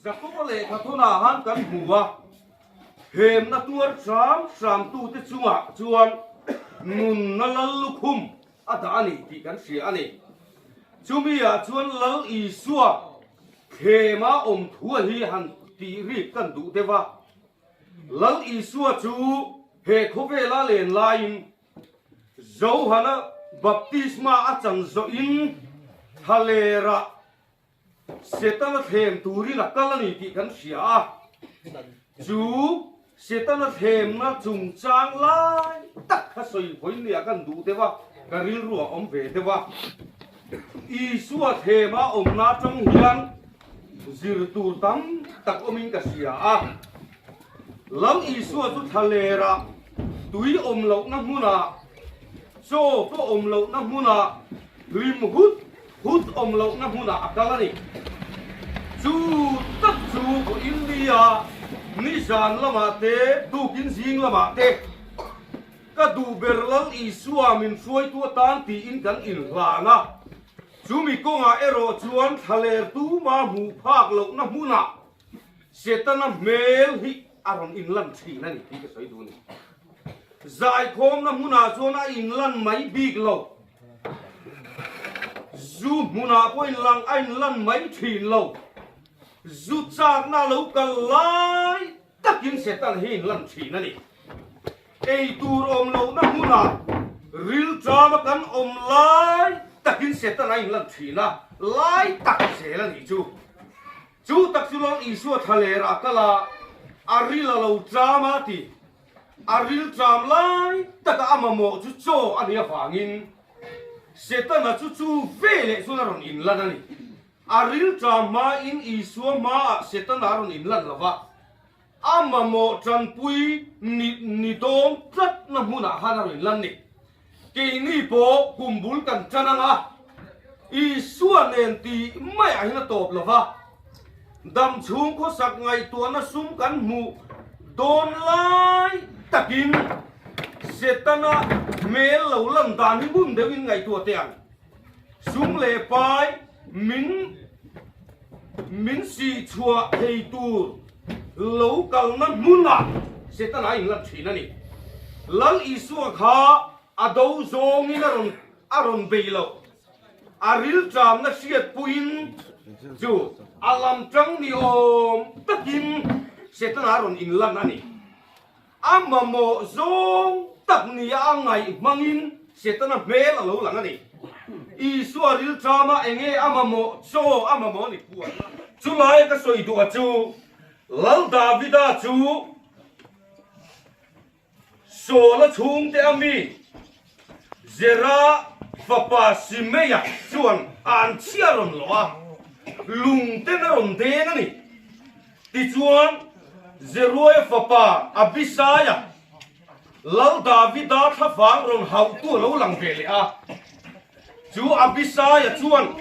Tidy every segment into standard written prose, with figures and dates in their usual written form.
giặc có lệ thật thôn à han cắn hùa hềm na tuôn sám tu tết chuan nun na lal luk hum đã nị thì cắn xỉa nị chú mi à chuan lal y xua khề má thua hi hàn tì ri cắn đủ thế va lal y xua chú he khô về la lên lain dấu hana baptisma chẳng zo in halera setan them turi na kalani ti kan sia chu setan them na chung chang lai tak kha soi hoi nia kan du te wa karil ruwa ve te wa isua thema na trong hian zir tur tam tak omin ka sia lam isua chu thalera tui lo na huna so po lo na huna lim hút lo na huna akalani chu tak chu của India ni san lama te tu kin jing lama te ka du berlal isua min suai tu tan ti in kan in lana chu mi ko nga ero chuan thaler tu ma mu phak lo na huna setana mel hi aron in lan thi na ni ti ka soi du ni zaikhâwm na huna chuan a in lan mai big lo zu muna ko in lang ain lan mai thin lo zu chak na lo kal lai takin setan hin lan thin ani ei tur lo na huna ril chama kan lai takin setan ain lan thina lai tak se la ni chu tak chu long isua thalera kala arila lo chama ti aril cham lai taka amamo chu cho ania fangin setan na chu vele su na ron in lan ani aril chama in isua ma setan na ron in lan lawa amamo chan pui ni dom tlat na huna hana ron lan ni ke ni po kumbul kan chananga isua nen ti mai a hina top lawa dam chung ko sak ngai to na sum kan mu don lai takin setana mel lo lan dan hi bun de win ngai tua tiang sum le pai min si chua hei tu lo kal na muna setana in lan thina ni lal isua kha ado zong in aron beilo aril tram na siat puin chu alam chang ni takin setana aron in lan ani amamo zong tak ni angai mangin setana mel alo lang ani isua ril chama enge amamo ni puan chu lai ka soi du chu lal davida chu so la chung te ami zera papa simeya chuan an chiaron loa lung te na ron de na ni ti chuan zeroi papa abisaya lal davida tha fang ron hau tu lo lang vele a chu abisaya chuan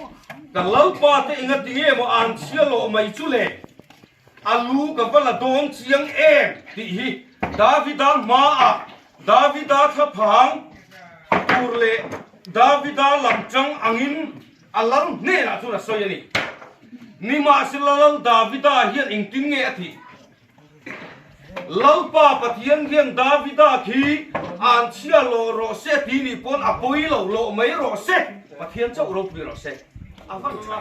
ka lal pa te inga tinge mo an chialo mai chu le alu ka vala dong chiang em ti hi davida ma a davida tha phang tur le davida lam chang angin alam ne na chu na soyani ni ma silal davida hian ingtin nge athi lalpa pathian hian davida khi an chia lo ro se ti ni pon apoi lo mai ro se pathian chau ro pi ro se avan cha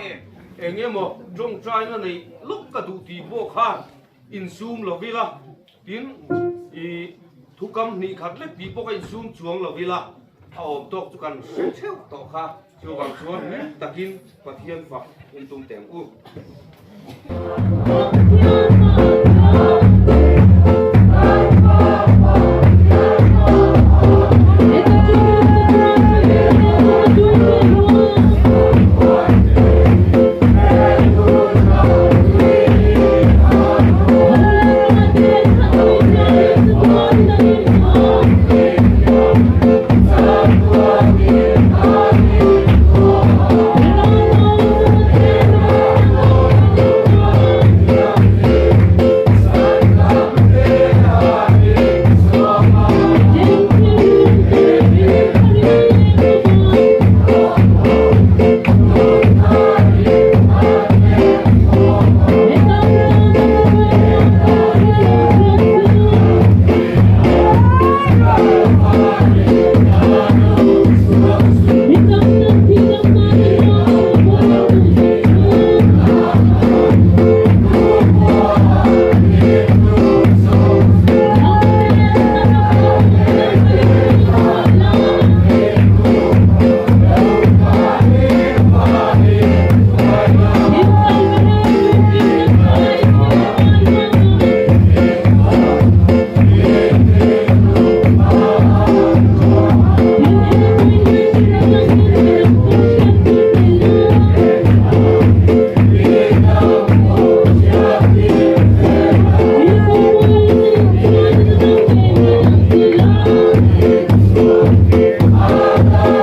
enge mo jong trai na nei luk ka du ti bo kha in zoom lo vila tin i thukam ni khat le pi bo ka in zoom chuang lo vila a om tok chu kan theu to kha chu wang chuan takin pathian fa in tum tem u Thank you.